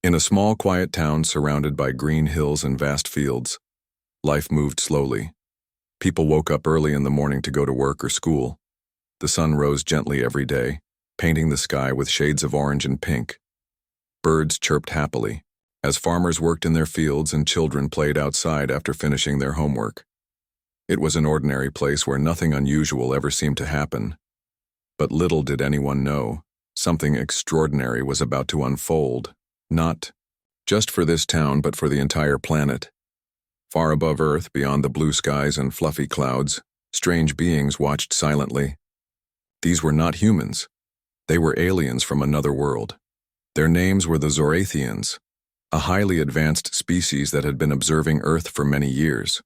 In a small, quiet town surrounded by green hills and vast fields, life moved slowly. People woke up early in the morning to go to work or school. The sun rose gently every day, painting the sky with shades of orange and pink. Birds chirped happily, as farmers worked in their fields and children played outside after finishing their homework. It was an ordinary place where nothing unusual ever seemed to happen. But little did anyone know, something extraordinary was about to unfold. Not just for this town, but for the entire planet. Far above Earth, beyond the blue skies and fluffy clouds, strange beings watched silently. These were not humans. They were aliens from another world. Their names were the Zorathians, a highly advanced species that had been observing Earth for many years.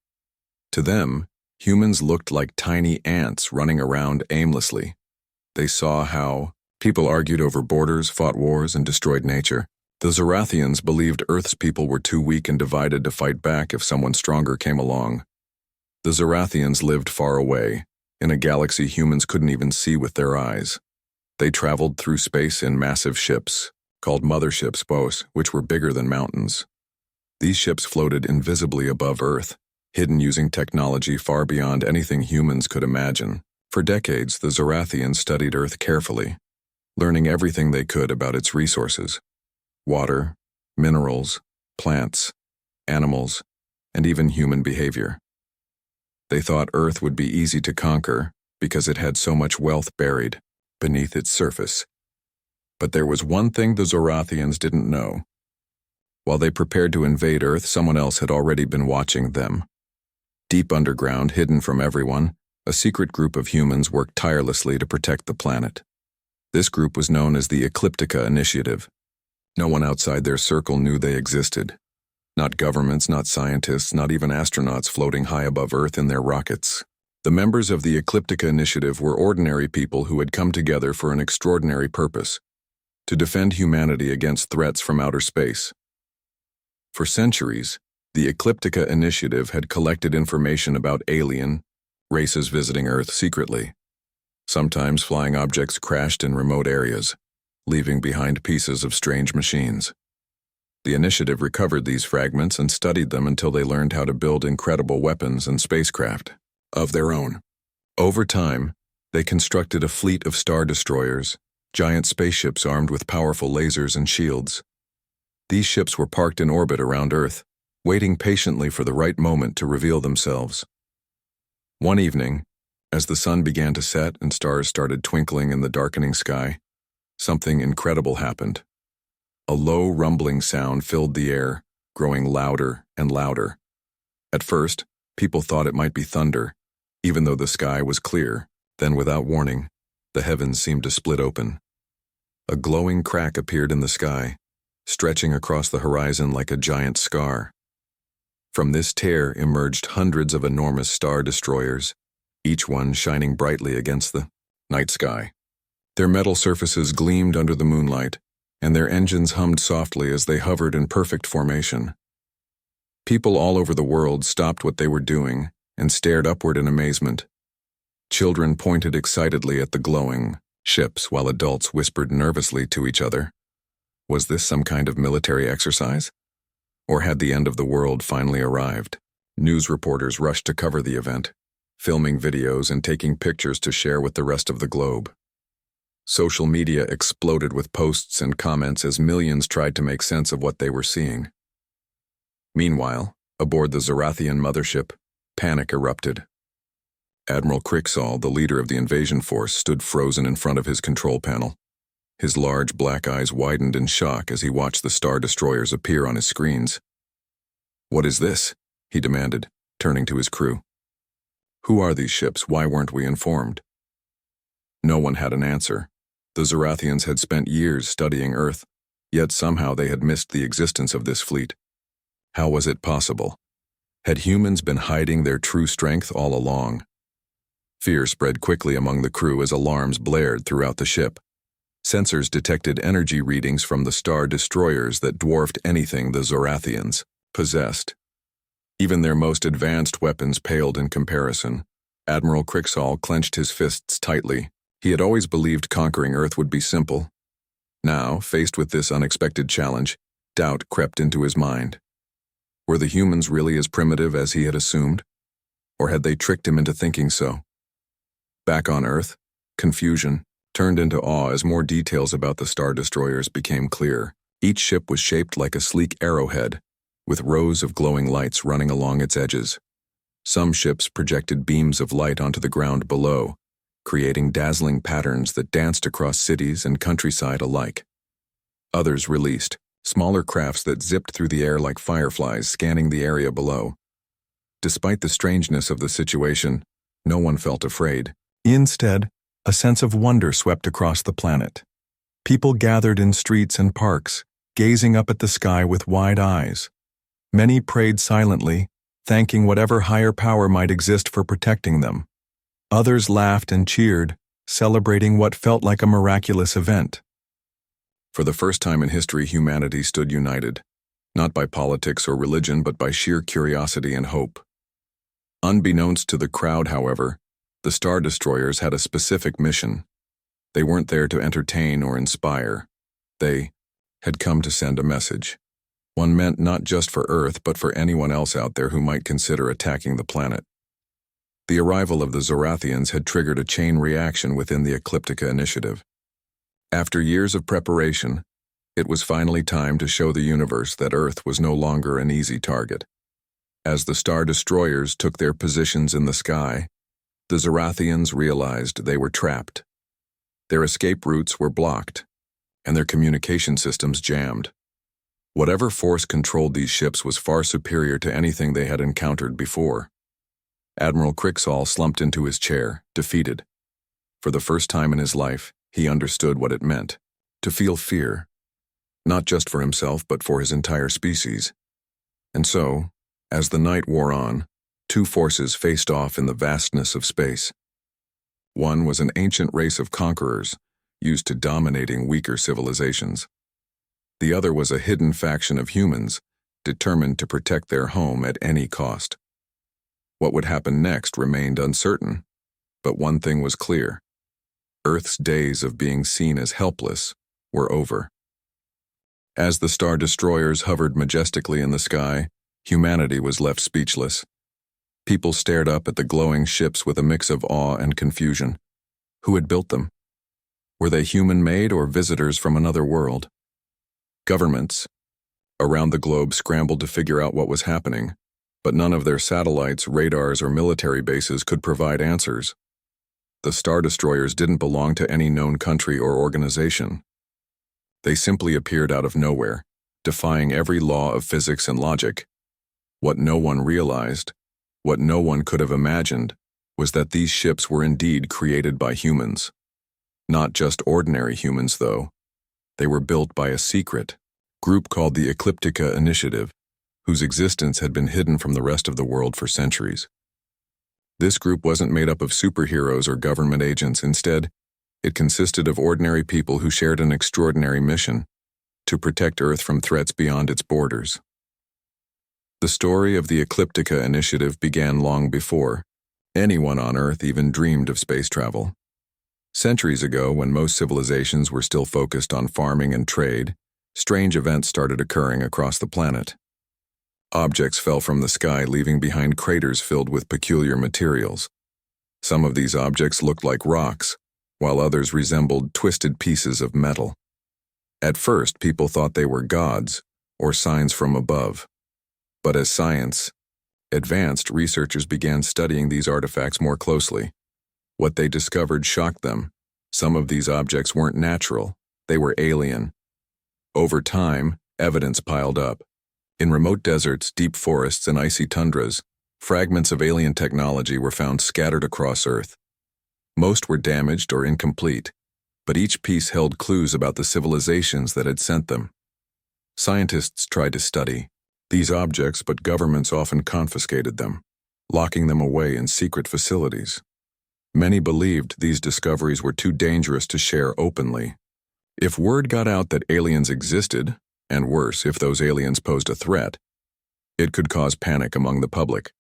To them, humans looked like tiny ants running around aimlessly. They saw how people argued over borders, fought wars, and destroyed nature. The Zorathians believed Earth's people were too weak and divided to fight back if someone stronger came along. The Zorathians lived far away, in a galaxy humans couldn't even see with their eyes. They traveled through space in massive ships, called motherships, which were bigger than mountains. These ships floated invisibly above Earth, hidden using technology far beyond anything humans could imagine. For decades, the Zorathians studied Earth carefully, learning everything they could about its resources. Water, minerals, plants, animals, and even human behavior. They thought Earth would be easy to conquer because it had so much wealth buried beneath its surface. But there was one thing the Zorathians didn't know. While they prepared to invade Earth, someone else had already been watching them. Deep underground, hidden from everyone, a secret group of humans worked tirelessly to protect the planet. This group was known as the Ecliptica Initiative. No one outside their circle knew they existed. Not governments, not scientists, not even astronauts floating high above Earth in their rockets. The members of the Ecliptica Initiative were ordinary people who had come together for an extraordinary purpose: to defend humanity against threats from outer space. For centuries, the Ecliptica Initiative had collected information about alien races visiting Earth secretly. Sometimes flying objects crashed in remote areas, leaving behind pieces of strange machines. The initiative recovered these fragments and studied them until they learned how to build incredible weapons and spacecraft of their own. Over time, they constructed a fleet of star destroyers, giant spaceships armed with powerful lasers and shields. These ships were parked in orbit around Earth, waiting patiently for the right moment to reveal themselves. One evening, as the sun began to set and stars started twinkling in the darkening sky, something incredible happened. A low, rumbling sound filled the air, growing louder and louder. At first, people thought it might be thunder, even though the sky was clear. Then, without warning, the heavens seemed to split open. A glowing crack appeared in the sky, stretching across the horizon like a giant scar. From this tear emerged hundreds of enormous star destroyers, each one shining brightly against the night sky. Their metal surfaces gleamed under the moonlight, and their engines hummed softly as they hovered in perfect formation. People all over the world stopped what they were doing and stared upward in amazement. Children pointed excitedly at the glowing ships while adults whispered nervously to each other. Was this some kind of military exercise? Or had the end of the world finally arrived? News reporters rushed to cover the event, filming videos and taking pictures to share with the rest of the globe. Social media exploded with posts and comments as millions tried to make sense of what they were seeing. Meanwhile, aboard the Zorathian mothership, panic erupted. Admiral Crixall, the leader of the invasion force, stood frozen in front of his control panel. His large black eyes widened in shock as he watched the star destroyers appear on his screens. "What is this?" he demanded, turning to his crew. "Who are these ships? Why weren't we informed?" No one had an answer. The Zorathians had spent years studying Earth, yet somehow they had missed the existence of this fleet. How was it possible? Had humans been hiding their true strength all along? Fear spread quickly among the crew as alarms blared throughout the ship. Sensors detected energy readings from the star destroyers that dwarfed anything the Zorathians possessed. Even their most advanced weapons paled in comparison. Admiral Crixall clenched his fists tightly. He had always believed conquering Earth would be simple. Now, faced with this unexpected challenge, Doubt crept into his mind. Were the humans really as primitive as he had assumed? Or had they tricked him into thinking so? Back on Earth, confusion turned into awe as more details about the Star Destroyers became clear. Each ship was shaped like a sleek arrowhead, with rows of glowing lights running along its edges. Some ships projected beams of light onto the ground below, creating dazzling patterns that danced across cities and countryside alike. Others released smaller crafts that zipped through the air like fireflies, scanning the area below. Despite the strangeness of the situation, no one felt afraid. Instead, a sense of wonder swept across the planet. People gathered in streets and parks, gazing up at the sky with wide eyes. Many prayed silently, thanking whatever higher power might exist for protecting them. Others laughed and cheered, celebrating what felt like a miraculous event. For the first time in history, humanity stood united, not by politics or religion, but by sheer curiosity and hope. Unbeknownst to the crowd, however, the Star Destroyers had a specific mission. They weren't there to entertain or inspire. They had come to send a message. One meant not just for Earth, but for anyone else out there who might consider attacking the planet. The arrival of the Zorathians had triggered a chain reaction within the Ecliptica initiative. After years of preparation, it was finally time to show the universe that Earth was no longer an easy target. As the Star Destroyers took their positions in the sky, the Zorathians realized they were trapped. Their escape routes were blocked, and their communication systems jammed. Whatever force controlled these ships was far superior to anything they had encountered before. Admiral Cricksall slumped into his chair, defeated. For the first time in his life, he understood what it meant to feel fear, not just for himself but for his entire species. And so, as the night wore on, two forces faced off in the vastness of space. One was an ancient race of conquerors, used to dominating weaker civilizations. The other was a hidden faction of humans, determined to protect their home at any cost. What would happen next remained uncertain, but one thing was clear. Earth's days of being seen as helpless were over. As the Star Destroyers hovered majestically in the sky, humanity was left speechless. People stared up at the glowing ships with a mix of awe and confusion. Who had built them? Were they human-made or visitors from another world? Governments around the globe scrambled to figure out what was happening, but none of their satellites, radars, or military bases could provide answers. The Star Destroyers didn't belong to any known country or organization. They simply appeared out of nowhere, defying every law of physics and logic. What no one realized, what no one could have imagined, was that these ships were indeed created by humans. Not just ordinary humans, though. They were built by a secret group called the Ecliptica Initiative, whose existence had been hidden from the rest of the world for centuries. This group wasn't made up of superheroes or government agents. Instead, it consisted of ordinary people who shared an extraordinary mission: to protect Earth from threats beyond its borders. The story of the Ecliptica Initiative began long before anyone on Earth even dreamed of space travel. Centuries ago, when most civilizations were still focused on farming and trade, strange events started occurring across the planet. Objects fell from the sky, leaving behind craters filled with peculiar materials. Some of these objects looked like rocks, while others resembled twisted pieces of metal. At first, people thought they were gods or signs from above. But as science advanced, researchers began studying these artifacts more closely. What they discovered shocked them. Some of these objects weren't natural, they were alien. Over time, evidence piled up. In remote deserts, deep forests, and icy tundras, fragments of alien technology were found scattered across Earth. Most were damaged or incomplete, but each piece held clues about the civilizations that had sent them. Scientists tried to study these objects, but governments often confiscated them, locking them away in secret facilities. Many believed these discoveries were too dangerous to share openly. If word got out that aliens existed, and worse, if those aliens posed a threat, it could cause panic among the public.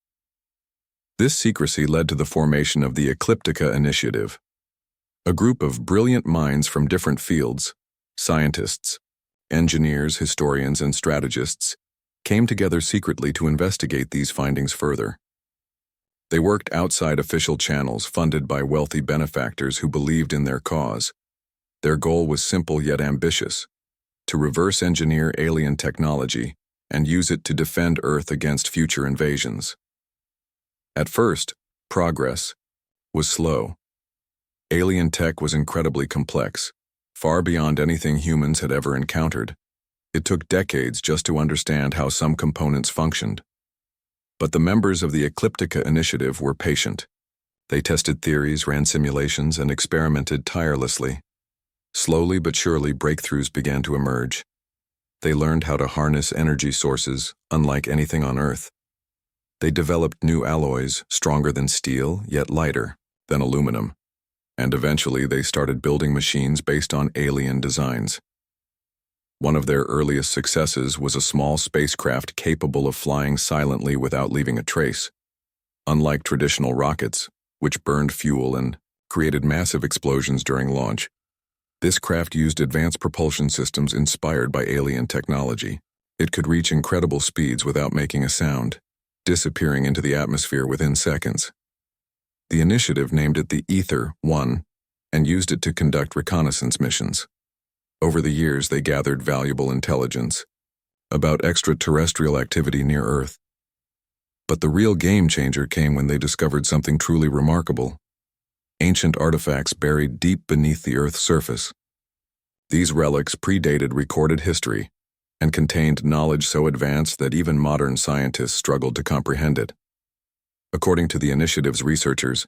This secrecy led to the formation of the Ecliptica Initiative, a group of brilliant minds from different fields, scientists, Engineers, historians, and strategists came together secretly to investigate these findings further. They worked outside official channels funded by wealthy benefactors who believed in their cause. Their goal was simple yet ambitious: to reverse engineer alien technology and use it to defend Earth against future invasions. At first, progress was slow. Alien tech was incredibly complex, far beyond anything humans had ever encountered. It took decades just to understand how some components functioned. But the members of the Ecliptica initiative were patient. They tested theories, ran simulations, and experimented tirelessly. Slowly but surely, breakthroughs began to emerge. They learned how to harness energy sources unlike anything on Earth. They developed new alloys, stronger than steel, yet lighter than aluminum. And eventually they started building machines based on alien designs. One of their earliest successes was a small spacecraft capable of flying silently without leaving a trace. Unlike traditional rockets, which burned fuel and created massive explosions during launch, this craft used advanced propulsion systems inspired by alien technology. It could reach incredible speeds without making a sound, disappearing into the atmosphere within seconds. The initiative named it the Ether-1 and used it to conduct reconnaissance missions. Over the years, they gathered valuable intelligence about extraterrestrial activity near Earth. But the real game-changer came when they discovered something truly remarkable: ancient artifacts buried deep beneath the Earth's surface. These relics predated recorded history and contained knowledge so advanced that even modern scientists struggled to comprehend it. According to the initiative's researchers,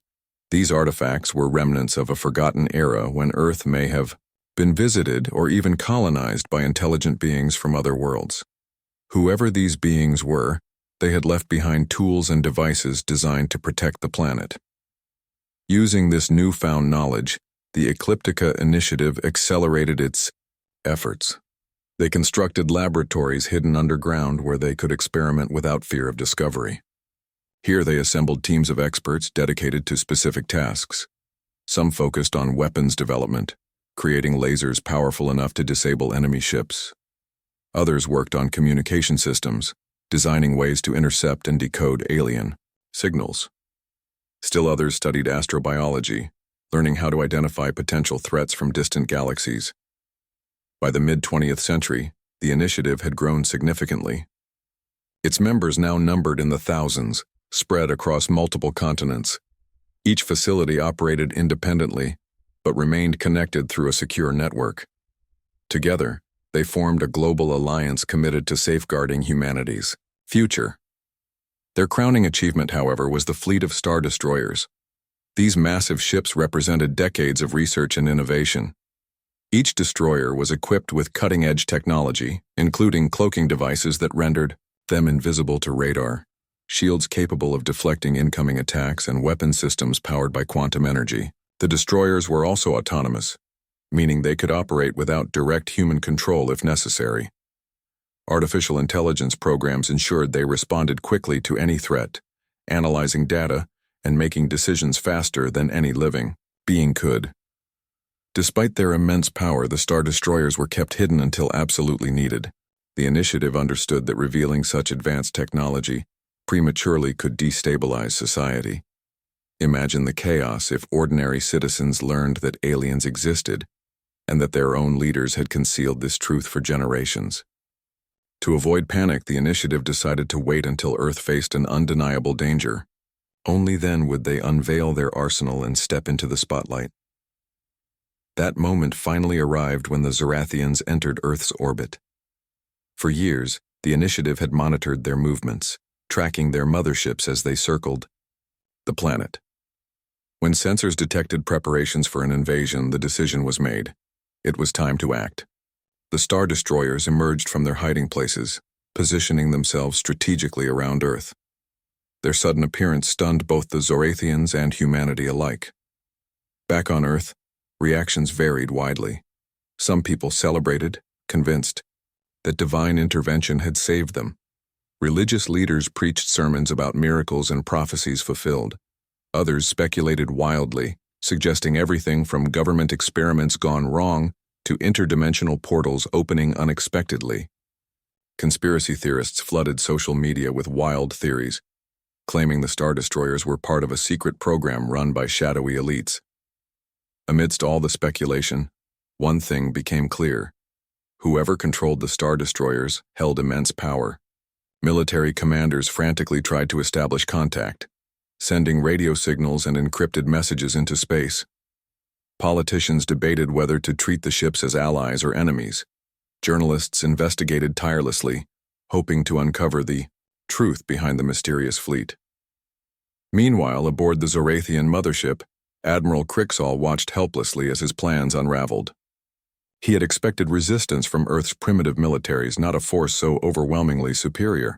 these artifacts were remnants of a forgotten era when Earth may have been visited or even colonized by intelligent beings from other worlds. Whoever these beings were, they had left behind tools and devices designed to protect the planet. Using this newfound knowledge, the Ecliptica initiative accelerated its efforts. They constructed laboratories hidden underground where they could experiment without fear of discovery. Here they assembled teams of experts dedicated to specific tasks. Some focused on weapons development, creating lasers powerful enough to disable enemy ships. Others worked on communication systems, designing ways to intercept and decode alien signals. Still others studied astrobiology, learning how to identify potential threats from distant galaxies. By the mid-20th century, the initiative had grown significantly. Its members now numbered in the thousands, spread across multiple continents. Each facility operated independently, but remained connected through a secure network. Together, they formed a global alliance committed to safeguarding humanity's future. Their crowning achievement, however, was the fleet of star destroyers. These massive ships represented decades of research and innovation. Each destroyer was equipped with cutting-edge technology, including cloaking devices that rendered them invisible to radar, shields capable of deflecting incoming attacks, and weapon systems powered by quantum energy. The destroyers were also autonomous, meaning they could operate without direct human control if necessary. Artificial intelligence programs ensured they responded quickly to any threat, analyzing data and making decisions faster than any living being could. Despite their immense power, the star destroyers were kept hidden until absolutely needed. The initiative understood that revealing such advanced technology prematurely could destabilize society. Imagine the chaos if ordinary citizens learned that aliens existed and that their own leaders had concealed this truth for generations. To avoid panic, the initiative decided to wait until Earth faced an undeniable danger. Only then would they unveil their arsenal and step into the spotlight. That moment finally arrived when the Zorathians entered Earth's orbit. For years, the initiative had monitored their movements, tracking their motherships as they circled the planet. When sensors detected preparations for an invasion, the decision was made. It was time to act. The star destroyers emerged from their hiding places, positioning themselves strategically around Earth. Their sudden appearance stunned both the Zorathians and humanity alike. Back on Earth, reactions varied widely. Some people celebrated, convinced that divine intervention had saved them. Religious leaders preached sermons about miracles and prophecies fulfilled. Others speculated wildly, suggesting everything from government experiments gone wrong to interdimensional portals opening unexpectedly. Conspiracy theorists flooded social media with wild theories, claiming the Star Destroyers were part of a secret program run by shadowy elites. Amidst all the speculation, one thing became clear. Whoever controlled the Star Destroyers held immense power. Military commanders frantically tried to establish contact, sending radio signals and encrypted messages into space. Politicians debated whether to treat the ships as allies or enemies. Journalists investigated tirelessly, hoping to uncover the truth behind the mysterious fleet. Meanwhile, aboard the Zorathian mothership, Admiral Crixall watched helplessly as his plans unraveled. He had expected resistance from Earth's primitive militaries, not a force so overwhelmingly superior.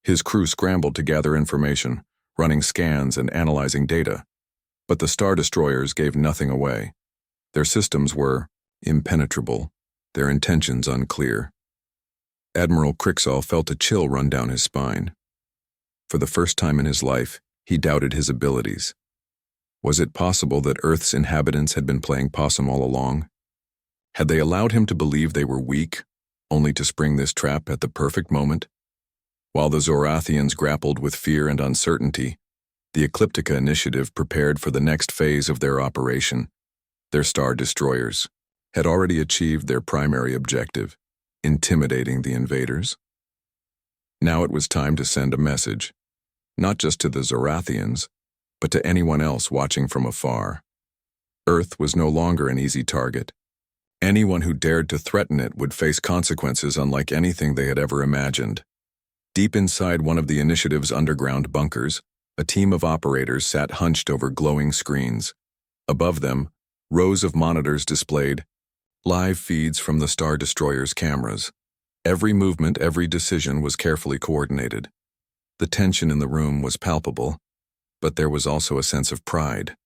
His crew scrambled to gather information, running scans and analyzing data. But the Star Destroyers gave nothing away. Their systems were impenetrable, their intentions unclear. Admiral Crixall felt a chill run down his spine. For the first time in his life, he doubted his abilities. Was it possible that Earth's inhabitants had been playing possum all along? Had they allowed him to believe they were weak, only to spring this trap at the perfect moment? While the Zorathians grappled with fear and uncertainty, the Ecliptica Initiative prepared for the next phase of their operation. Their Star Destroyers had already achieved their primary objective, intimidating the invaders. Now it was time to send a message, not just to the Zorathians, but to anyone else watching from afar. Earth was no longer an easy target. Anyone who dared to threaten it would face consequences unlike anything they had ever imagined. Deep inside one of the initiative's underground bunkers, a team of operators sat hunched over glowing screens. Above them, rows of monitors displayed live feeds from the Star Destroyer's cameras. Every movement, every decision was carefully coordinated. The tension in the room was palpable, but there was also a sense of pride.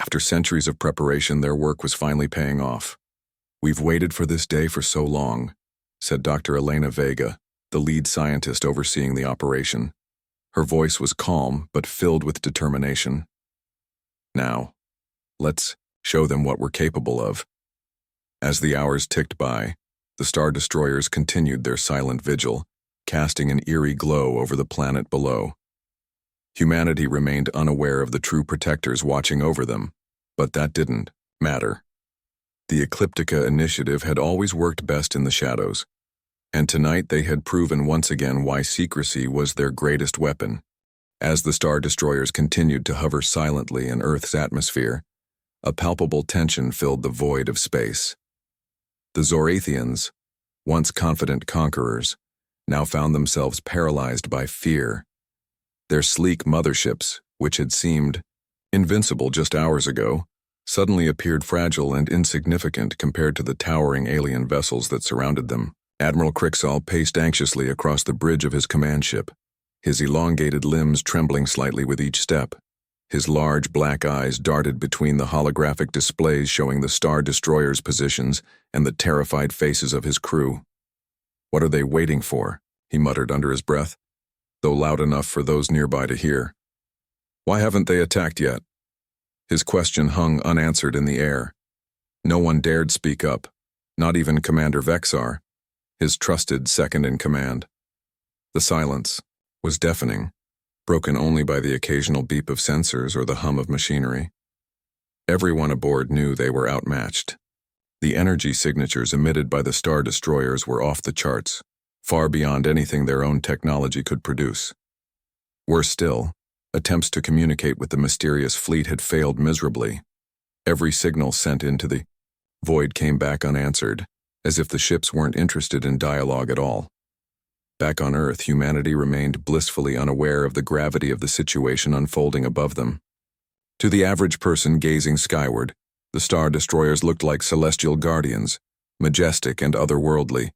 After centuries of preparation, their work was finally paying off. "We've waited for this day for so long," said Dr. Elena Vega, the lead scientist overseeing the operation. Her voice was calm but filled with determination. "Now, let's show them what we're capable of." As the hours ticked by, the Star Destroyers continued their silent vigil, casting an eerie glow over the planet below. Humanity remained unaware of the true protectors watching over them, but that didn't matter. The Ecliptica Initiative had always worked best in the shadows, and tonight they had proven once again why secrecy was their greatest weapon. As the Star Destroyers continued to hover silently in Earth's atmosphere, a palpable tension filled the void of space. The Zorathians, once confident conquerors, now found themselves paralyzed by fear. Their sleek motherships, which had seemed invincible just hours ago, suddenly appeared fragile and insignificant compared to the towering alien vessels that surrounded them. Admiral Crixall paced anxiously across the bridge of his command ship, his elongated limbs trembling slightly with each step. His large black eyes darted between the holographic displays showing the Star Destroyers' positions and the terrified faces of his crew. "What are they waiting for?" he muttered under his breath, though loud enough for those nearby to hear. "Why haven't they attacked yet?" His question hung unanswered in the air. No one dared speak up, not even Commander Vexar, his trusted second-in-command. The silence was deafening, broken only by the occasional beep of sensors or the hum of machinery. Everyone aboard knew they were outmatched. The energy signatures emitted by the Star Destroyers were off the charts, far beyond anything their own technology could produce. Worse still, attempts to communicate with the mysterious fleet had failed miserably. Every signal sent into the void came back unanswered, as if the ships weren't interested in dialogue at all. Back on Earth, humanity remained blissfully unaware of the gravity of the situation unfolding above them. To the average person gazing skyward, the Star Destroyers looked like celestial guardians, majestic and otherworldly.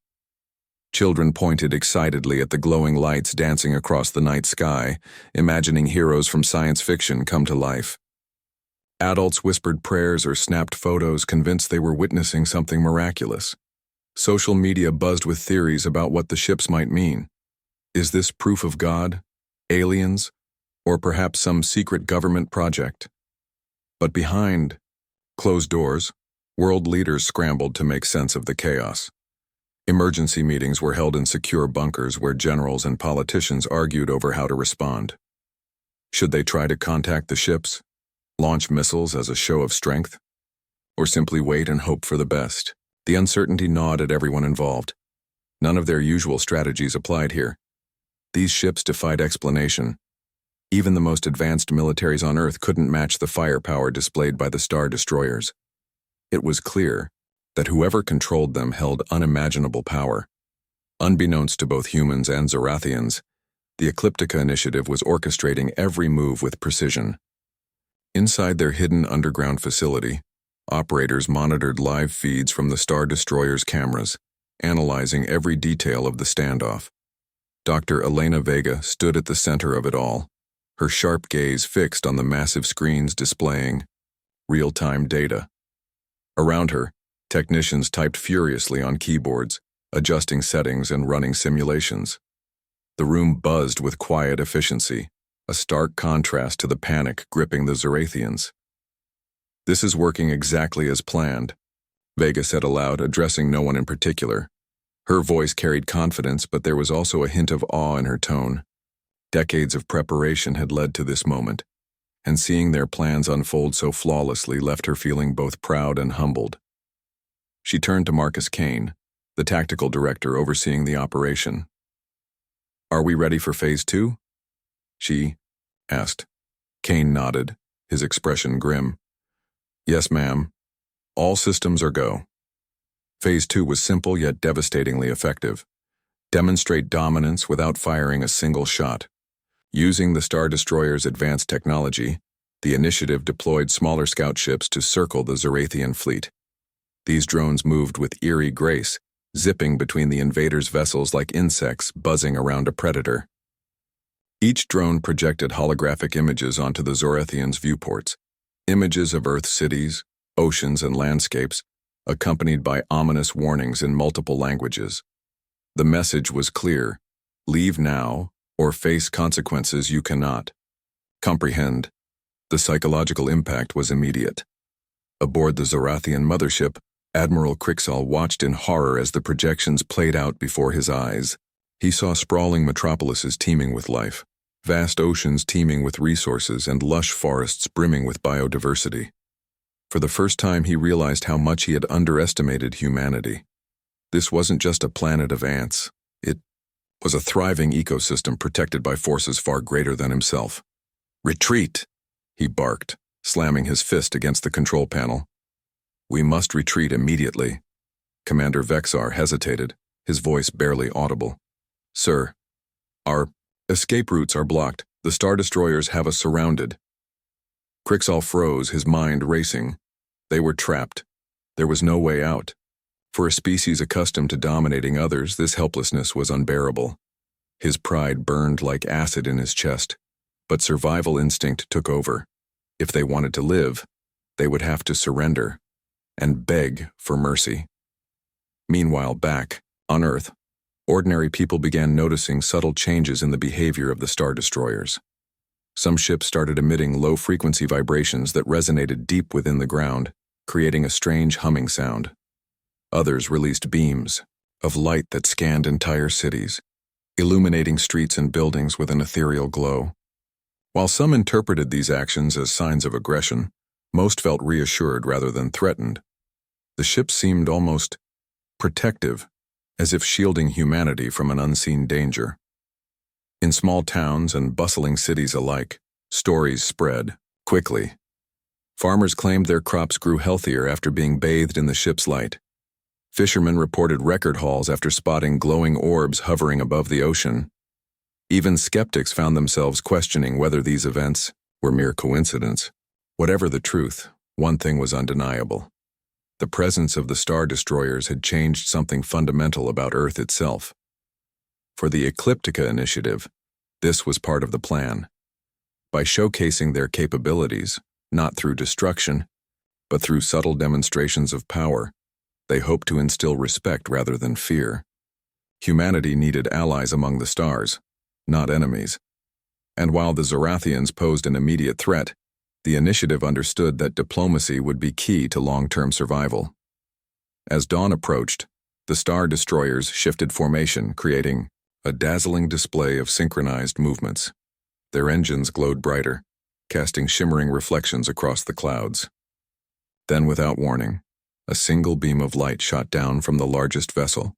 Children pointed excitedly at the glowing lights dancing across the night sky, imagining heroes from science fiction come to life. Adults whispered prayers or snapped photos, convinced they were witnessing something miraculous. Social media buzzed with theories about what the ships might mean. Is this proof of God, aliens, or perhaps some secret government project? But behind closed doors, World leaders scrambled to make sense of the chaos. Emergency meetings were held in secure bunkers where generals and politicians argued over how to respond. Should they try to contact the ships, launch missiles as a show of strength, or simply wait and hope for the best? The uncertainty gnawed at everyone involved. None of their usual strategies applied here. These ships defied explanation. Even the most advanced militaries on Earth couldn't match the firepower displayed by the Star Destroyers. It was clear that whoever controlled them held unimaginable power. Unbeknownst to both humans and Zorathians, the Ecliptica Initiative was orchestrating every move with precision. Inside their hidden underground facility, operators monitored live feeds from the Star Destroyer's cameras, analyzing every detail of the standoff. Dr. Elena Vega stood at the center of it all, her sharp gaze fixed on the massive screens displaying real-time data. Around her, technicians typed furiously on keyboards, adjusting settings and running simulations. The room buzzed with quiet efficiency, a stark contrast to the panic gripping the Zorathians. "This is working exactly as planned," Vega said aloud, addressing no one in particular. Her voice carried confidence, but there was also a hint of awe in her tone. Decades of preparation had led to this moment, and seeing their plans unfold so flawlessly left her feeling both proud and humbled. She turned to Marcus Kane, the tactical director overseeing the operation. "Are we ready for Phase 2? She asked. Kane nodded, his expression grim. "Yes, ma'am. All systems are go." Phase 2 was simple yet devastatingly effective. Demonstrate dominance without firing a single shot. Using the Star Destroyer's advanced technology, the initiative deployed smaller scout ships to circle the Zorathian fleet. These drones moved with eerie grace, zipping between the invaders' vessels like insects buzzing around a predator. Each drone projected holographic images onto the Zorathians' viewports, images of Earth's cities, oceans, and landscapes, accompanied by ominous warnings in multiple languages. The message was clear: leave now, or face consequences you cannot comprehend. The psychological impact was immediate. Aboard the Zorathian mothership, Admiral Crixall watched in horror as the projections played out before his eyes. He saw sprawling metropolises teeming with life, vast oceans teeming with resources, and lush forests brimming with biodiversity. For the first time, he realized how much he had underestimated humanity. This wasn't just a planet of ants. It was a thriving ecosystem protected by forces far greater than himself. "Retreat!" he barked, slamming his fist against the control panel. "We must retreat immediately." Commander Vexar hesitated, his voice barely audible. "Sir, our escape routes are blocked. The Star Destroyers have us surrounded." Crixall froze, his mind racing. They were trapped. There was no way out. For a species accustomed to dominating others, this helplessness was unbearable. His pride burned like acid in his chest, but survival instinct took over. If they wanted to live, they would have to surrender and beg for mercy. Meanwhile, back on Earth, ordinary people began noticing subtle changes in the behavior of the Star Destroyers. Some ships started emitting low-frequency vibrations that resonated deep within the ground, creating a strange humming sound. Others released beams of light that scanned entire cities, illuminating streets and buildings with an ethereal glow. While some interpreted these actions as signs of aggression, most felt reassured rather than threatened. The ships seemed almost protective, as if shielding humanity from an unseen danger. In small towns and bustling cities alike, stories spread quickly. Farmers claimed their crops grew healthier after being bathed in the ship's light. Fishermen reported record hauls after spotting glowing orbs hovering above the ocean. Even skeptics found themselves questioning whether these events were mere coincidence. Whatever the truth, one thing was undeniable. The presence of the Star Destroyers had changed something fundamental about Earth itself. For the Ecliptica Initiative, this was part of the plan. By showcasing their capabilities, not through destruction, but through subtle demonstrations of power, they hoped to instill respect rather than fear. Humanity needed allies among the stars, not enemies. And while the Zorathians posed an immediate threat, The initiative understood that diplomacy would be key to long-term survival. As dawn approached, the Star Destroyers shifted formation, creating a dazzling display of synchronized movements. Their engines glowed brighter, casting shimmering reflections across the clouds. Then, without warning, a single beam of light shot down from the largest vessel,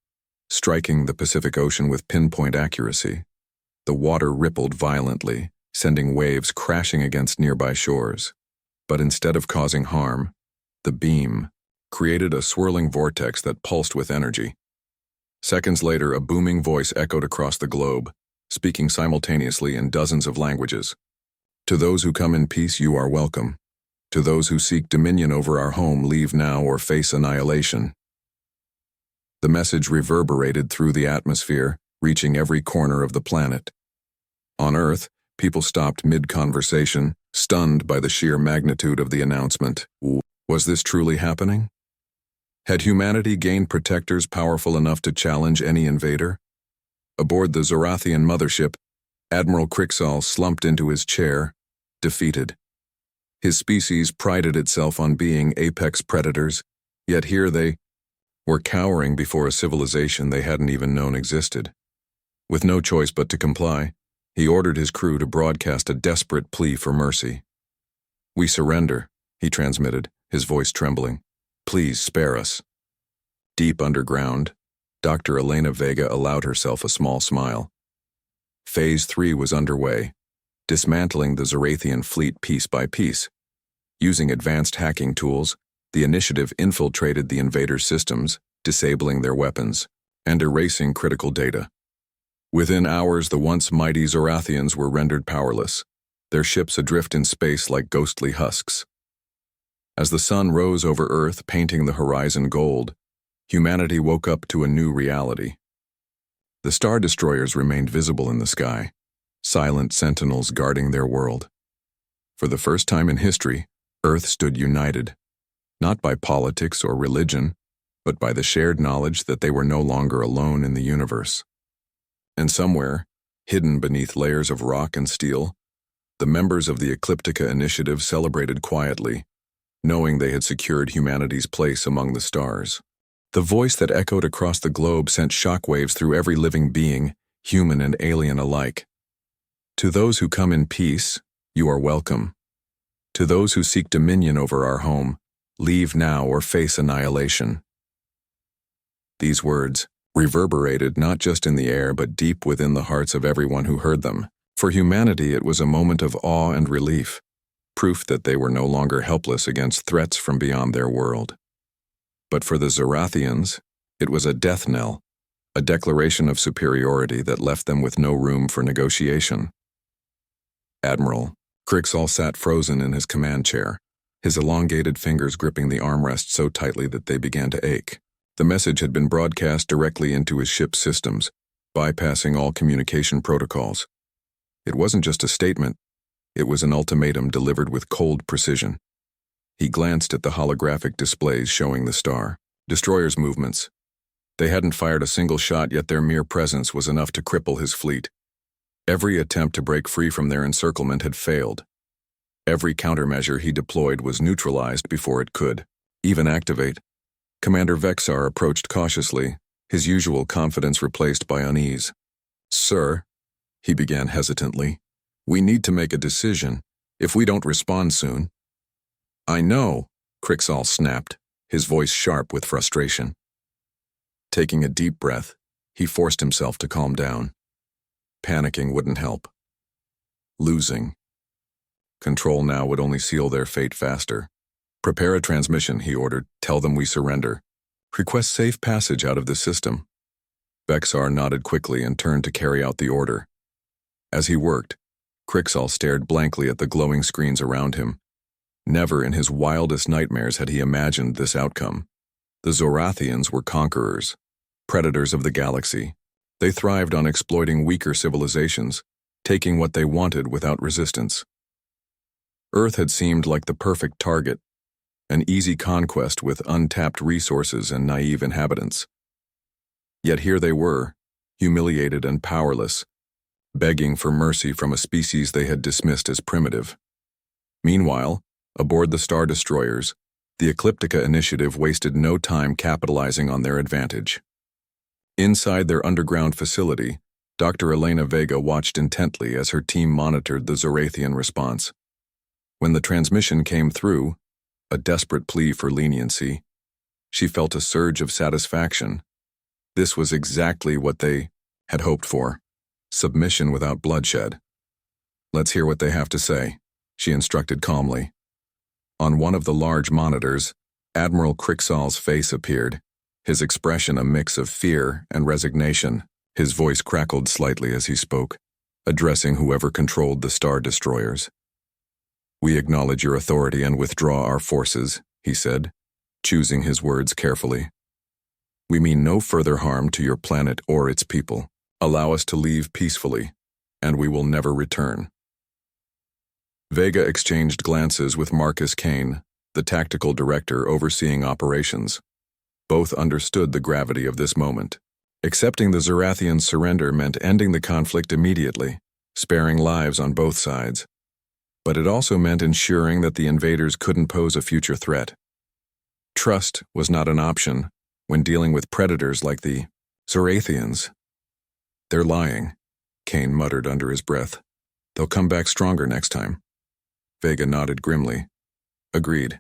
striking the Pacific Ocean with pinpoint accuracy. The water rippled violently, sending waves crashing against nearby shores. But instead of causing harm, the beam created a swirling vortex that pulsed with energy. Seconds later, a booming voice echoed across the globe, speaking simultaneously in dozens of languages. To those who come in peace, you are welcome. To those who seek dominion over our home, leave now or face annihilation. The message reverberated through the atmosphere, reaching every corner of the planet. On Earth, people stopped mid-conversation, stunned by the sheer magnitude of the announcement. Was this truly happening? Had humanity gained protectors powerful enough to challenge any invader? Aboard the Zorathian mothership, Admiral Krixal slumped into his chair, defeated. His species prided itself on being apex predators, yet here they were cowering before a civilization they hadn't even known existed. With no choice but to comply, he ordered his crew to broadcast a desperate plea for mercy. "We surrender," he transmitted, his voice trembling. "Please spare us." Deep underground, Dr. Elena Vega allowed herself a small smile. Phase 3 was underway, dismantling the Zorathian fleet piece by piece. Using advanced hacking tools, the initiative infiltrated the invaders' systems, disabling their weapons, and erasing critical data. Within hours, the once mighty Zorathians were rendered powerless, their ships adrift in space like ghostly husks. As the sun rose over Earth, painting the horizon gold, humanity woke up to a new reality. The Star Destroyers remained visible in the sky, silent sentinels guarding their world. For the first time in history, Earth stood united, not by politics or religion, but by the shared knowledge that they were no longer alone in the universe. And somewhere, hidden beneath layers of rock and steel, the members of the Ecliptica Initiative celebrated quietly, knowing they had secured humanity's place among the stars. The voice that echoed across the globe sent shockwaves through every living being, human and alien alike. To those who come in peace, you are welcome. To those who seek dominion over our home, leave now or face annihilation. These words reverberated not just in the air but deep within the hearts of everyone who heard them. For humanity, it was a moment of awe and relief, proof that they were no longer helpless against threats from beyond their world. But for the Zorathians, it was a death knell, a declaration of superiority that left them with no room for negotiation. Admiral Krixal sat frozen in his command chair, his elongated fingers gripping the armrest so tightly that they began to ache. The message had been broadcast directly into his ship's systems, bypassing all communication protocols. It wasn't just a statement, it was an ultimatum delivered with cold precision. He glanced at the holographic displays showing the Star Destroyers' movements. They hadn't fired a single shot, yet their mere presence was enough to cripple his fleet. Every attempt to break free from their encirclement had failed. Every countermeasure he deployed was neutralized before it could even activate. Commander Vexar approached cautiously, his usual confidence replaced by unease. "Sir," he began hesitantly, "we need to make a decision. If we don't respond soon—" "I know," Krixal snapped, his voice sharp with frustration. Taking a deep breath, he forced himself to calm down. Panicking wouldn't help. Losing. Control now would only seal their fate faster. "Prepare a transmission," he ordered. "Tell them we surrender. Request safe passage out of the system." Vexar nodded quickly and turned to carry out the order. As he worked, Krixal stared blankly at the glowing screens around him. Never in his wildest nightmares had he imagined this outcome. The Zorathians were conquerors, predators of the galaxy. They thrived on exploiting weaker civilizations, taking what they wanted without resistance. Earth had seemed like the perfect target, an easy conquest with untapped resources and naive inhabitants. Yet here they were, humiliated and powerless, begging for mercy from a species they had dismissed as primitive. Meanwhile, aboard the Star Destroyers, the Ecliptica initiative wasted no time capitalizing on their advantage. Inside their underground facility, Dr. Elena Vega watched intently as her team monitored the Zorathian response. When the transmission came through, a desperate plea for leniency, she felt a surge of satisfaction. This was exactly what they had hoped for: submission without bloodshed. "Let's hear what they have to say," she instructed calmly. On one of the large monitors, Admiral Crixall's face appeared, his expression a mix of fear and resignation. His voice crackled slightly as he spoke, addressing whoever controlled the Star Destroyers. "We acknowledge your authority and withdraw our forces," he said, choosing his words carefully. "We mean no further harm to your planet or its people. Allow us to leave peacefully, and we will never return." Vega exchanged glances with Marcus Kane, the tactical director overseeing operations. Both understood the gravity of this moment. Accepting the Zorathian surrender meant ending the conflict immediately, sparing lives on both sides. But it also meant ensuring that the invaders couldn't pose a future threat. Trust was not an option when dealing with predators like the Zorathians. "They're lying," Kane muttered under his breath. "They'll come back stronger next time." Vega nodded grimly. "Agreed.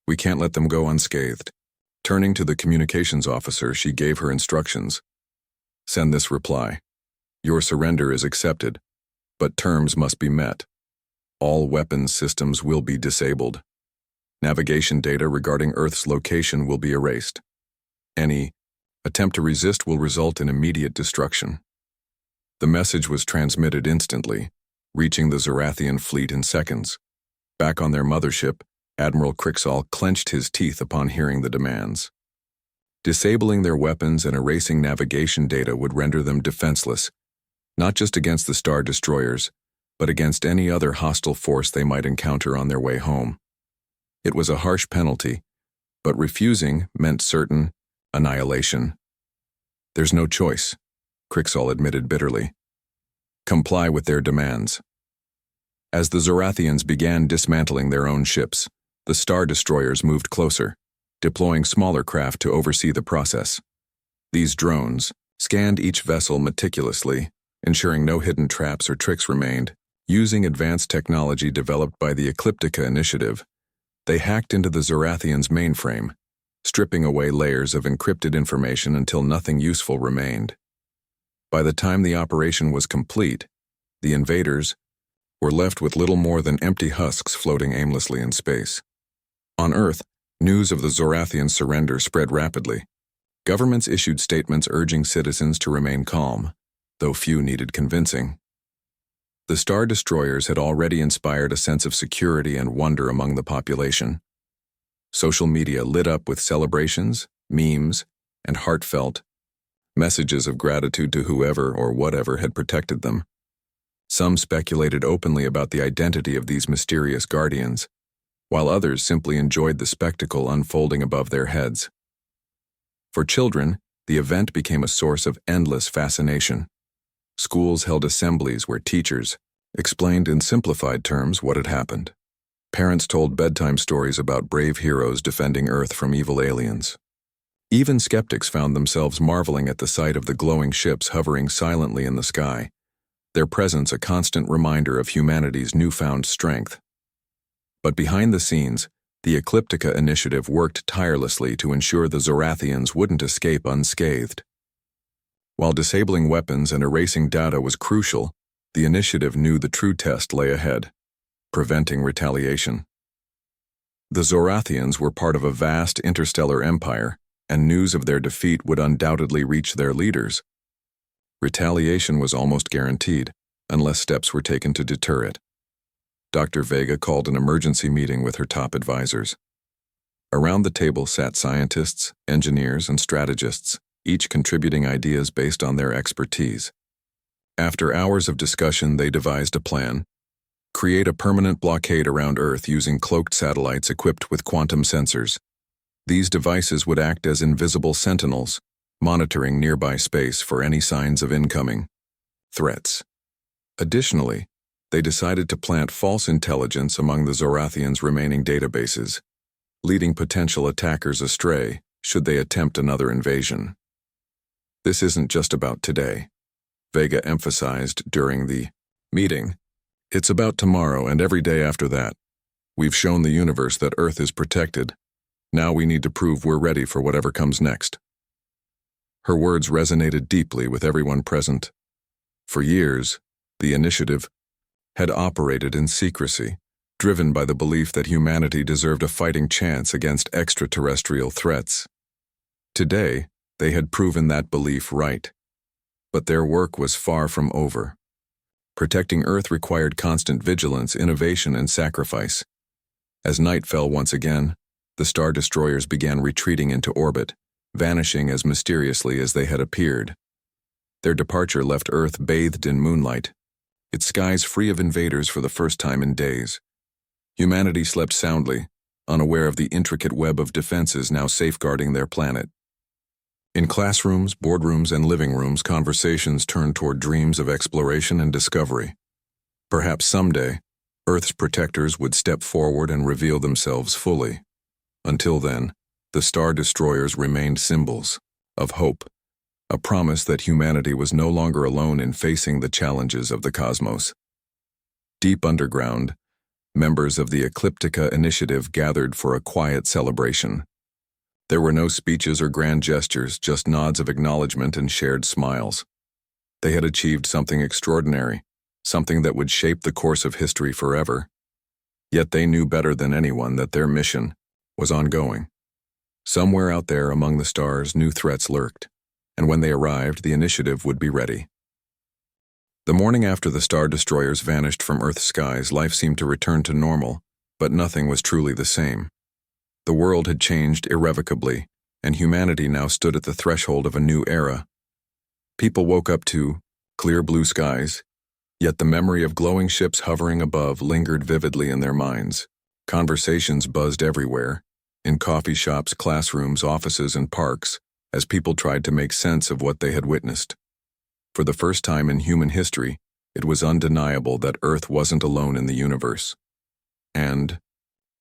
We can't let them go unscathed." Turning to the communications officer, she gave her instructions. "Send this reply. Your surrender is accepted, but terms must be met. All weapons systems will be disabled. Navigation data regarding Earth's location will be erased. Any attempt to resist will result in immediate destruction." The message was transmitted instantly, reaching the Zorathian fleet in seconds. Back on their mothership, Admiral Crixall clenched his teeth upon hearing the demands. Disabling their weapons and erasing navigation data would render them defenseless, not just against the Star Destroyers, but against any other hostile force they might encounter on their way home. It was a harsh penalty, but refusing meant certain annihilation. "There's no choice," Crixall admitted bitterly. "Comply with their demands." As the Zorathians began dismantling their own ships, the Star Destroyers moved closer, deploying smaller craft to oversee the process. These drones scanned each vessel meticulously, ensuring no hidden traps or tricks remained. Using advanced technology developed by the Ecliptica initiative, they hacked into the Zorathians' mainframe, stripping away layers of encrypted information until nothing useful remained. By the time the operation was complete, the invaders were left with little more than empty husks floating aimlessly in space. On Earth, news of the Zorathian surrender spread rapidly. Governments issued statements urging citizens to remain calm, though few needed convincing. The Star Destroyers had already inspired a sense of security and wonder among the population. Social media lit up with celebrations, memes, and heartfelt messages of gratitude to whoever or whatever had protected them. Some speculated openly about the identity of these mysterious guardians, while others simply enjoyed the spectacle unfolding above their heads. For children, the event became a source of endless fascination. Schools held assemblies where teachers explained in simplified terms what had happened. Parents told bedtime stories about brave heroes defending Earth from evil aliens. Even skeptics found themselves marveling at the sight of the glowing ships hovering silently in the sky, their presence a constant reminder of humanity's newfound strength. But behind the scenes, the Ecliptica initiative worked tirelessly to ensure the Zorathians wouldn't escape unscathed. While disabling weapons and erasing data was crucial, the initiative knew the true test lay ahead: preventing retaliation. The Zorathians were part of a vast interstellar empire, and news of their defeat would undoubtedly reach their leaders. Retaliation was almost guaranteed, unless steps were taken to deter it. Dr. Vega called an emergency meeting with her top advisors. Around the table sat scientists, engineers, and strategists, each contributing ideas based on their expertise. After hours of discussion, they devised a plan: create a permanent blockade around Earth using cloaked satellites equipped with quantum sensors. These devices would act as invisible sentinels, monitoring nearby space for any signs of incoming threats. Additionally, They decided to plant false intelligence among the Zorathians' remaining databases, leading potential attackers astray should they attempt another invasion. This isn't just about today, Vega emphasized during the meeting. It's about tomorrow and every day after that. We've shown the universe that Earth is protected. Now we need to prove we're ready for whatever comes next. Her words resonated deeply with everyone present. For years, the initiative had operated in secrecy, driven by the belief that humanity deserved a fighting chance against extraterrestrial threats. Today, they had proven that belief right. But their work was far from over. Protecting Earth required constant vigilance, innovation, and sacrifice. As night fell once again, the Star Destroyers began retreating into orbit, vanishing as mysteriously as they had appeared. Their departure left Earth bathed in moonlight, its skies free of invaders for the first time in days. Humanity slept soundly, unaware of the intricate web of defenses now safeguarding their planet. In classrooms, boardrooms, and living rooms, conversations turned toward dreams of exploration and discovery. Perhaps someday, Earth's protectors would step forward and reveal themselves fully. Until then, the Star Destroyers remained symbols of hope, a promise that humanity was no longer alone in facing the challenges of the cosmos. Deep underground, members of the Ecliptica Initiative gathered for a quiet celebration. There were no speeches or grand gestures, just nods of acknowledgement and shared smiles. They had achieved something extraordinary, something that would shape the course of history forever. Yet they knew better than anyone that their mission was ongoing. Somewhere out there among the stars, new threats lurked, and when they arrived, the initiative would be ready. The morning after the Star Destroyers vanished from Earth's skies, life seemed to return to normal, but nothing was truly the same. The world had changed irrevocably, and humanity now stood at the threshold of a new era. People woke up to clear blue skies, yet the memory of glowing ships hovering above lingered vividly in their minds. Conversations buzzed everywhere, in coffee shops, classrooms, offices, and parks, as people tried to make sense of what they had witnessed. For the first time in human history, it was undeniable that Earth wasn't alone in the universe. And,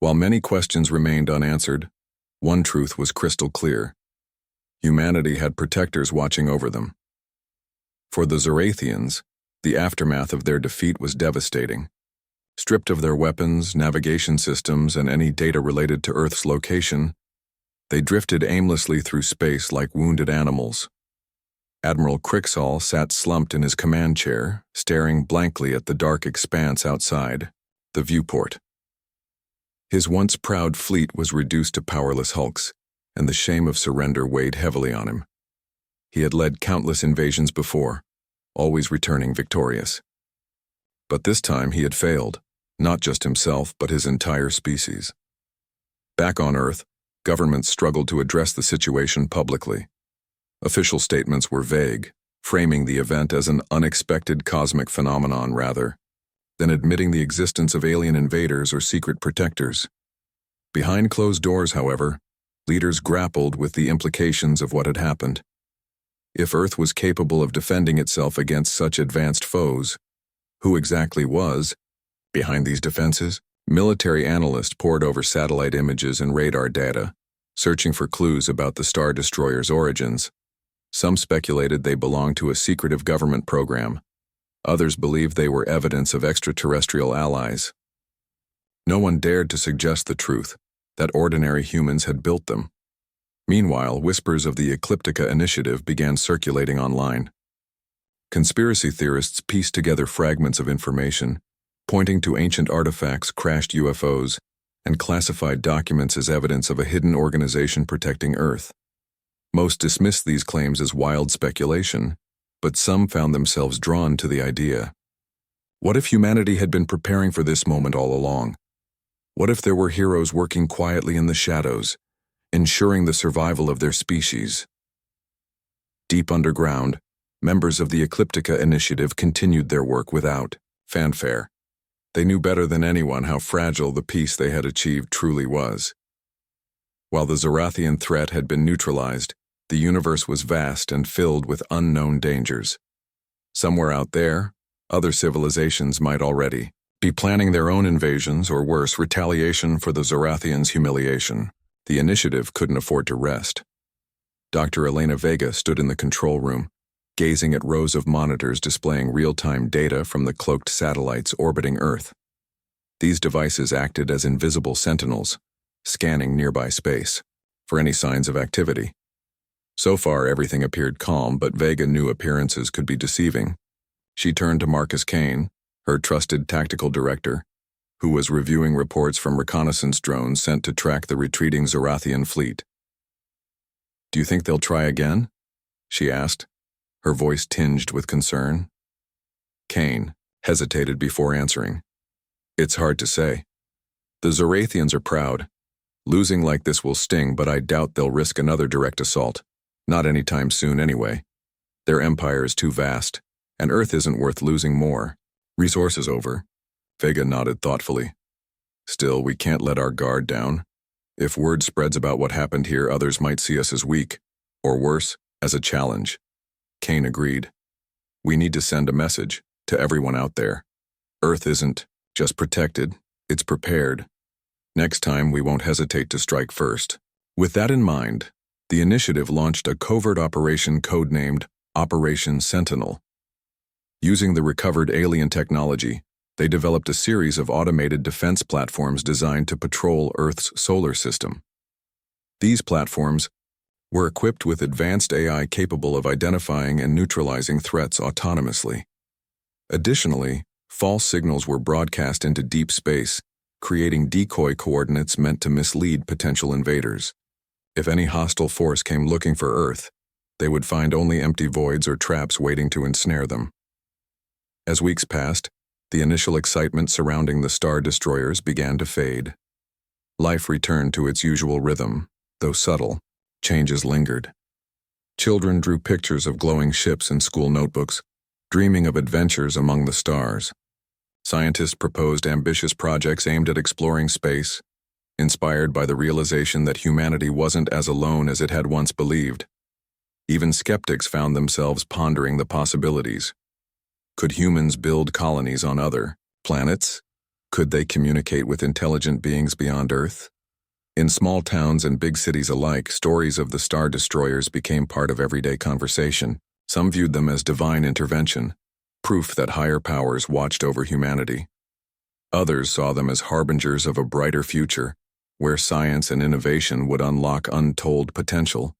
while many questions remained unanswered, one truth was crystal clear. Humanity had protectors watching over them. For the Zorathians, the aftermath of their defeat was devastating. Stripped of their weapons, navigation systems, and any data related to Earth's location, they drifted aimlessly through space like wounded animals. Admiral Crixall sat slumped in his command chair, staring blankly at the dark expanse outside, the viewport. His once proud fleet was reduced to powerless hulks, and the shame of surrender weighed heavily on him. He had led countless invasions before, always returning victorious. But this time he had failed, not just himself, but his entire species. Back on Earth, governments struggled to address the situation publicly. Official statements were vague, framing the event as an unexpected cosmic phenomenon rather than admitting the existence of alien invaders or secret protectors. Behind closed doors, however, leaders grappled with the implications of what had happened. If Earth was capable of defending itself against such advanced foes, who exactly was behind these defenses? Military analysts pored over satellite images and radar data, searching for clues about the Star Destroyers' origins. Some speculated they belonged to a secretive government program. Others believed they were evidence of extraterrestrial allies. No one dared to suggest the truth, that ordinary humans had built them. Meanwhile, whispers of the Ecliptica Initiative began circulating online. Conspiracy theorists pieced together fragments of information, pointing to ancient artifacts, crashed UFOs, and classified documents as evidence of a hidden organization protecting Earth. Most dismissed these claims as wild speculation, but some found themselves drawn to the idea. What if humanity had been preparing for this moment all along? What if there were heroes working quietly in the shadows, ensuring the survival of their species? Deep underground, members of the Ecliptica Initiative continued their work without fanfare. They knew better than anyone how fragile the peace they had achieved truly was. While the Zorathian threat had been neutralized, the universe was vast and filled with unknown dangers. Somewhere out there, Other civilizations might already be planning their own invasions or worse, retaliation for the Zorathians' humiliation. The initiative couldn't afford to rest. Dr. Elena Vega stood in the control room, gazing at rows of monitors displaying real-time data from the cloaked satellites orbiting Earth. These devices acted as invisible sentinels, scanning nearby space for any signs of activity. So far, everything appeared calm, but Vega knew appearances could be deceiving. She turned to Marcus Kane, her trusted tactical director, who was reviewing reports from reconnaissance drones sent to track the retreating Zorathian fleet. "Do you think they'll try again?" she asked, her voice tinged with concern. Kane hesitated before answering. "It's hard to say. The Zorathians are proud. Losing like this will sting, but I doubt they'll risk another direct assault. Not anytime soon anyway. Their empire is too vast, and Earth isn't worth losing more. Resources over." Vega nodded thoughtfully. "Still, we can't let our guard down. If word spreads about what happened here, others might see us as weak, or worse, as a challenge." Kane agreed. "We need to send a message to everyone out there. Earth isn't just protected, it's prepared. Next time, we won't hesitate to strike first." With that in mind, the initiative launched a covert operation codenamed Operation Sentinel. Using the recovered alien technology, they developed a series of automated defense platforms designed to patrol Earth's solar system. These platforms were equipped with advanced AI capable of identifying and neutralizing threats autonomously. Additionally, false signals were broadcast into deep space, creating decoy coordinates meant to mislead potential invaders. If any hostile force came looking for Earth, they would find only empty voids or traps waiting to ensnare them. As weeks passed, the initial excitement surrounding the Star Destroyers began to fade. Life returned to its usual rhythm, though subtle. Changes lingered. Children drew pictures of glowing ships in school notebooks, dreaming of adventures among the stars. Scientists proposed ambitious projects aimed at exploring space, inspired by the realization that humanity wasn't as alone as it had once believed. Even skeptics found themselves pondering the possibilities. Could humans build colonies on other planets? Could they communicate with intelligent beings beyond Earth? In small towns and big cities alike, stories of the Star Destroyers became part of everyday conversation. Some viewed them as divine intervention, proof that higher powers watched over humanity. Others saw them as harbingers of a brighter future, where science and innovation would unlock untold potential.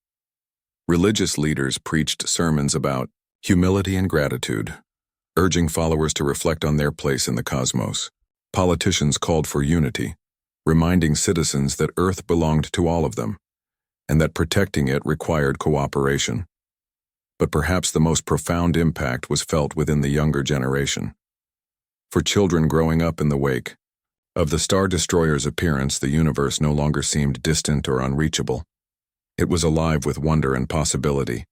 Religious leaders preached sermons about humility and gratitude, urging followers to reflect on their place in the cosmos. Politicians called for unity, reminding citizens that Earth belonged to all of them, and that protecting it required cooperation. But perhaps the most profound impact was felt within the younger generation. For children growing up in the wake of the Star Destroyer's appearance, the universe no longer seemed distant or unreachable. It was alive with wonder and possibility.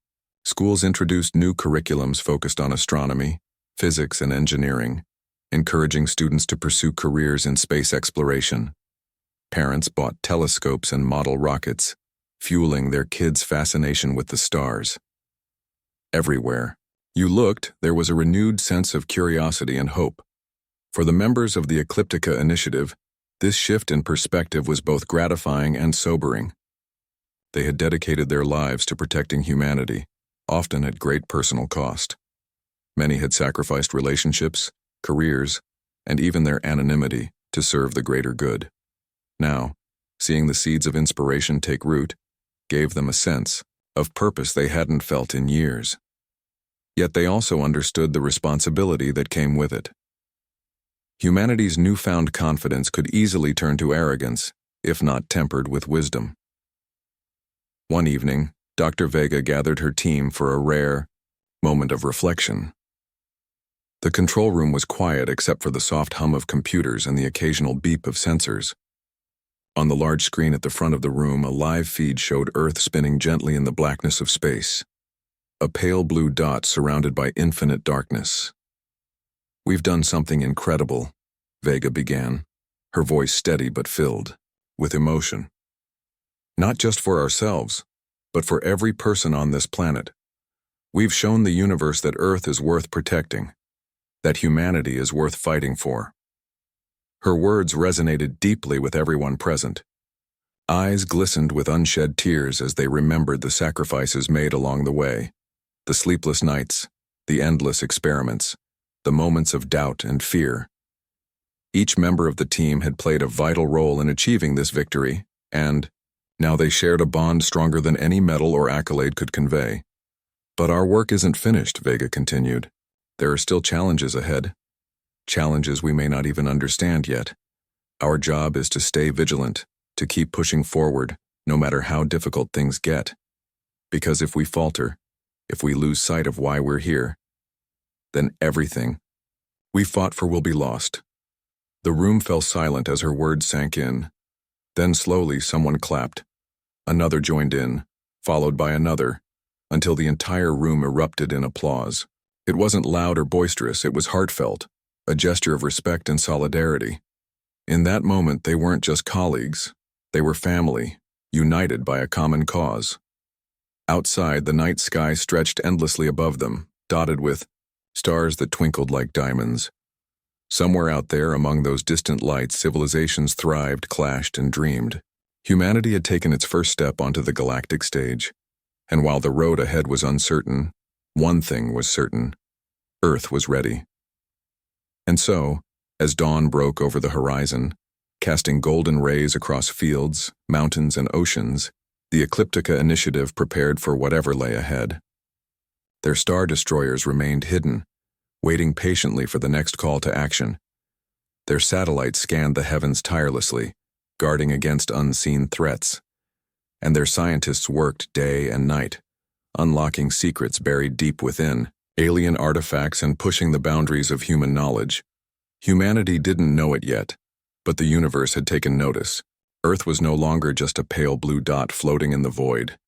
Schools introduced new curriculums focused on astronomy, physics, and engineering, encouraging students to pursue careers in space exploration. Parents bought telescopes and model rockets, fueling their kids' fascination with the stars. Everywhere you looked, there was a renewed sense of curiosity and hope. For the members of the Ecliptica initiative, this shift in perspective was both gratifying and sobering. They had dedicated their lives to protecting humanity, often at great personal cost. Many had sacrificed relationships, careers, and even their anonymity to serve the greater good. Now, seeing the seeds of inspiration take root gave them a sense of purpose they hadn't felt in years. Yet they also understood the responsibility that came with it. Humanity's newfound confidence could easily turn to arrogance, if not tempered with wisdom. One evening, Dr. Vega gathered her team for a rare moment of reflection. The control room was quiet except for the soft hum of computers and the occasional beep of sensors. On the large screen at the front of the room, a live feed showed Earth spinning gently in the blackness of space, a pale blue dot surrounded by infinite darkness. "We've done something incredible," Vega began, her voice steady but filled with emotion. "Not just for ourselves, but for every person on this planet. We've shown the universe that Earth is worth protecting. that humanity is worth fighting for. Her words resonated deeply with everyone present. Eyes glistened with unshed tears as they remembered the sacrifices made along the way, the sleepless nights, the endless experiments, the moments of doubt and fear. Each member of the team had played a vital role in achieving this victory, and now they shared a bond stronger than any medal or accolade could convey. But our work isn't finished, Vega continued. There are still challenges ahead. Challenges we may not even understand yet. Our job is to stay vigilant, to keep pushing forward, no matter how difficult things get. Because if we falter, if we lose sight of why we're here, then everything we fought for will be lost. The room fell silent as her words sank in. Then slowly someone clapped. Another joined in, followed by another, until the entire room erupted in applause. It wasn't loud or boisterous, it was heartfelt, a gesture of respect and solidarity. In that moment, they weren't just colleagues, they were family, united by a common cause. Outside, the night sky stretched endlessly above them, dotted with stars that twinkled like diamonds. Somewhere out there, among those distant lights, civilizations thrived, clashed, and dreamed. Humanity had taken its first step onto the galactic stage, and while the road ahead was uncertain, one thing was certain: Earth was ready. And so, as dawn broke over the horizon, casting golden rays across fields, mountains, and oceans, the Ecliptica Initiative prepared for whatever lay ahead. Their star destroyers remained hidden, waiting patiently for the next call to action. Their satellites scanned the heavens tirelessly, guarding against unseen threats. And their scientists worked day and night, unlocking secrets buried deep within, alien artifacts and pushing the boundaries of human knowledge. Humanity didn't know it yet, but the universe had taken notice. Earth was no longer just a pale blue dot floating in the void.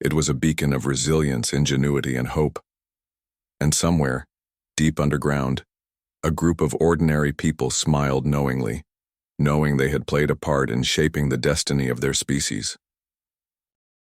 It was a beacon of resilience, ingenuity, and hope. And somewhere, deep underground, a group of ordinary people smiled knowingly, knowing they had played a part in shaping the destiny of their species.